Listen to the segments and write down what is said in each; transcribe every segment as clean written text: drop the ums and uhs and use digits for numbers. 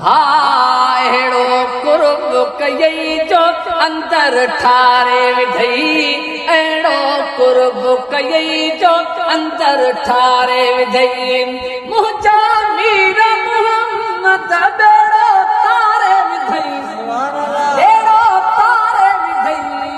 हाँ अहिड़ो कुर्ब कयई जो अंदर ठारे विधई, अहिड़ो कुर्ब कयई जो अंदर ठारे विधई। मुंहिंजा मीर मुहम्मद बेड़ो तारे विधई, बेड़ो तारे विधई,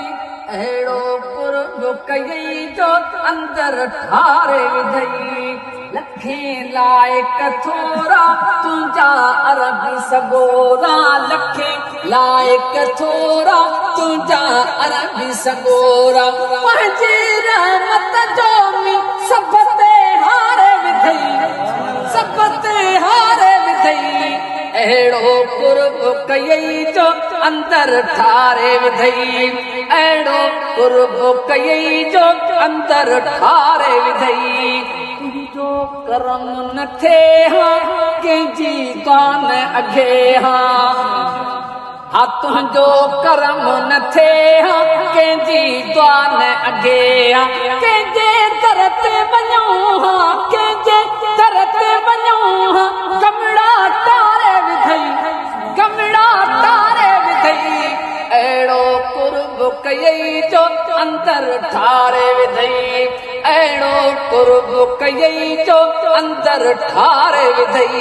अहिड़ो कुर्ब कयई जो अंदर ठारे विधई। लखें लाइक थोरा तुंहिंजा अरबी सगोरा, लखें लाइक थोरा तुंहिंजा अरबी सगोरा। पंहिंजी रहमत जो मी सभ ते हारे विधई, सभ ते हारे विधई, अहिड़ो कुर्ब कयई जो अंदर ठारे विधई, अहिड़ो कुर्ब कयई जो अंदर ठारे विधई। तुंहिंजो करम न थे हाँ कंहिंजी कान अॻे हाँ, हा तुंहिंजो करम न थे हाँ कंहिंजी कान अॻे हाँ। कंहिंजे दर ते वञूं हाँ, कंहिंजे दर ते वञूं हाँ, गमड़ा तारे विधई, गमड़ा तारे विधई, अहिड़ो कुर्ब कयई जो अंदर ठारे विधई, अहिड़ो कुर्ब कयई जो अंदर ठारे विधई।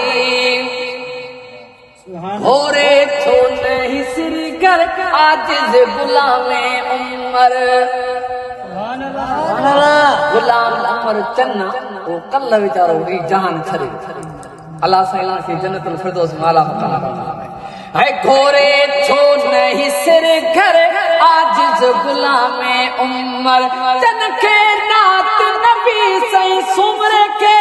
होरे छो नहीं सिर घर आजिज़ गुलामे उमर, गुलाम उमर चन्ना वो कल वीचारो ही जान छरे, अल्लाह साईं खे जन्नतुल फिरदौस में आला मकाम है। घोरे छो नहीं सिर घर आजिज़ गुलामे उमर, तन के नात नबी सही सुमर के,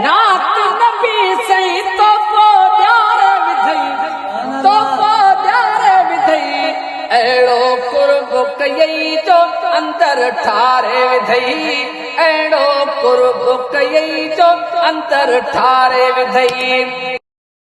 नात नबी सही तो को ॾियारे विधई, तो को ॾियारे विधई, अहिड़ो कुर्ब कयई जो अंदर ठारे विधई, अहिड़ो कुर्ब कयई जो अंदर ठारे विधई।